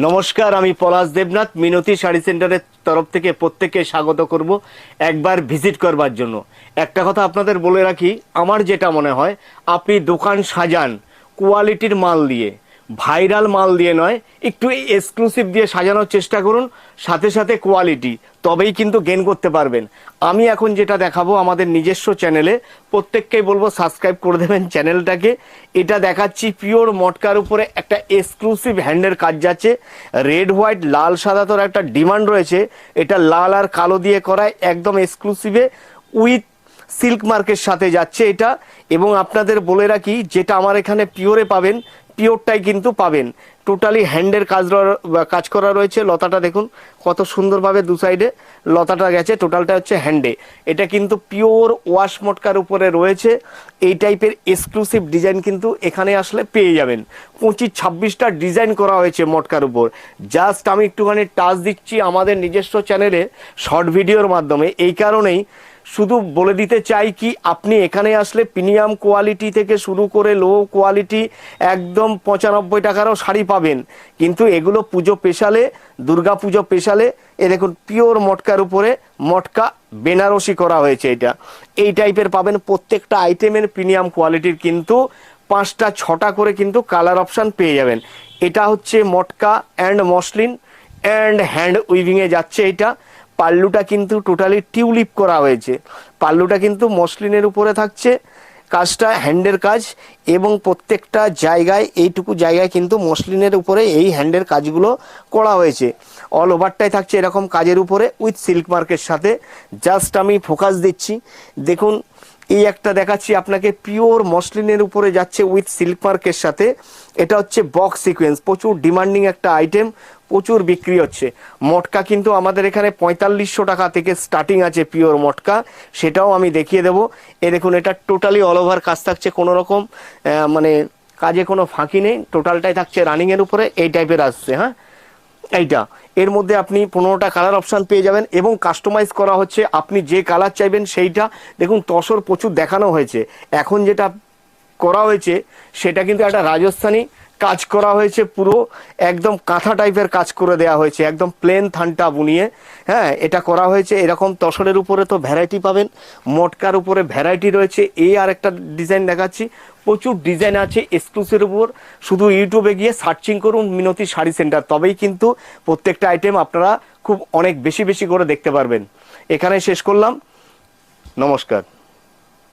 নমস্কার, আমি পলাশ দেবনাথ মিনতি শাড়ি সেন্টারের তরফ থেকে প্রত্যেককে স্বাগত করব একবার ভিজিট করবার জন্য। একটা কথা আপনাদের বলে রাখি, আমার যেটা মনে হয়, আপনি দোকান সাজান কোয়ালিটির মাল দিয়ে, ভাইরাল মাল দিয়ে নয়, একটু এক্সক্লুসিভ দিয়ে সাজানোর চেষ্টা করুন, সাথে সাথে কোয়ালিটি, তবেই কিন্তু গেইন করতে পারবেন। আমি এখন যেটা দেখাবো আমাদের নিজস্ব চ্যানেলে, প্রত্যেককেই বলবো সাবস্ক্রাইব করে দেবেন চ্যানেলটাকে। এটা দেখাচ্ছি পিওর মটকার উপরে একটা এক্সক্লুসিভ হ্যান্ডের কাজ যাচ্ছে, রেড হোয়াইট লাল সাদা তোর একটা ডিমান্ড রয়েছে। এটা লাল আর কালো দিয়ে করায় একদম এক্সক্লুসিভে উইথ সিল্ক মার্কের সাথে যাচ্ছে এটা। এবং আপনাদের বলে রাখি, যেটা আমার এখানে পিওরে পাবেন, পিওরটাই কিন্তু পাবেন। টোটালি হ্যান্ডের কাজ করা রয়েছে। লতাটা দেখুন কত সুন্দরভাবে দু সাইডে লতাটা গেছে, টোটালটা হচ্ছে হ্যান্ডে। এটা কিন্তু পিওর ওয়াশ মটকার উপরে রয়েছে। এই টাইপের এক্সক্লুসিভ ডিজাইন কিন্তু এখানে আসলে পেয়ে যাবেন। 25-26টা ডিজাইন করা হয়েছে মটকার উপর। জাস্ট আমি একটুখানি টাচ দিচ্ছি আমাদের নিজস্ব চ্যানেলে শর্ট ভিডিওর মাধ্যমে। এই কারণেই শুধু বলে দিতে চাই কি, আপনি এখানে আসলে প্রিমিয়াম কোয়ালিটি থেকে শুরু করে লো কোয়ালিটি একদম 95 টাকারও শাড়ি পাবেন। কিন্তু এগুলো পুজো স্পেশালে, দুর্গা পুজো স্পেশালে। এ দেখুন পিওর মটকার উপরে মটকা বেনারসি করা হয়েছে। এটা এই টাইপের পাবেন। প্রত্যেকটা আইটেমের প্রিমিয়াম কোয়ালিটির কিন্তু 5টা-6টা করে কিন্তু কালার অপশান পেয়ে যাবেন। এটা হচ্ছে মটকা অ্যান্ড মসলিন অ্যান্ড হ্যান্ড উইভিংয়ে যাচ্ছে এটা। পাল্লুটা কিন্তু টোটালি টিউলিপ করা হয়েছে। পাল্লুটা কিন্তু মসলিনের উপরে থাকছে, কাজটা হ্যান্ডের কাজ। এবং প্রত্যেকটা জায়গায়, এইটুকু জায়গায় কিন্তু মসলিনের উপরে এই হ্যান্ডের কাজগুলো করা হয়েছে। অল ওভারটাই থাকছে এরকম কাজের উপরে উইথ সিল্ক মার্কের সাথে। জাস্ট আমি ফোকাস দিচ্ছি, দেখুন এই একটা দেখাচ্ছি আপনাকে, পিওর মসলিনের উপরে যাচ্ছে উইথ সিল্ক মার্কের সাথে। এটা হচ্ছে বক্স সিকোয়েন্স, প্রচুর ডিমান্ডিং একটা আইটেম, প্রচুর বিক্রি হচ্ছে। মটকা কিন্তু আমাদের এখানে 4500 টাকা থেকে স্টার্টিং আছে পিওর মটকা, সেটাও আমি দেখিয়ে দেবো। এ দেখুন এটা টোটালি অল ওভার কাজ থাকছে, কোনো রকম মানে কাজে কোনো ফাঁকি নেই, টোটালটাই থাকছে রানিংয়ের উপরে। এই টাইপের আসছে। হ্যাঁ, এইটা এর মধ্যে আপনি 15টা কালার অপশান পেয়ে যাবেন এবং কাস্টমাইজ করা হচ্ছে। আপনি যে কালার চাইবেন সেইটা। দেখুন তসর প্রচুর দেখানো হয়েছে, এখন যেটা করা হয়েছে সেটা কিন্তু একটা রাজস্থানী কাজ করা হয়েছে, পুরো একদম কাঁথা টাইপের কাজ করে দেওয়া হয়েছে, একদম প্লেন থানটা বুনিয়ে। হ্যাঁ, এটা করা হয়েছে এরকম। তসরের উপরে তো ভ্যারাইটি পাবেন, মটকার উপরে ভ্যারাইটি রয়েছে। এই আর একটা ডিজাইন দেখাচ্ছি, প্রচুর ডিজাইন আছে এক্সক্লুসিভ উপর। শুধু ইউটিউবে গিয়ে সার্চিং করুন মিনতি শাড়ি সেন্টার, তবেই কিন্তু প্রত্যেকটা আইটেম আপনারা খুব অনেক বেশি বেশি করে দেখতে পারবেন। এখানে শেষ করলাম, নমস্কার।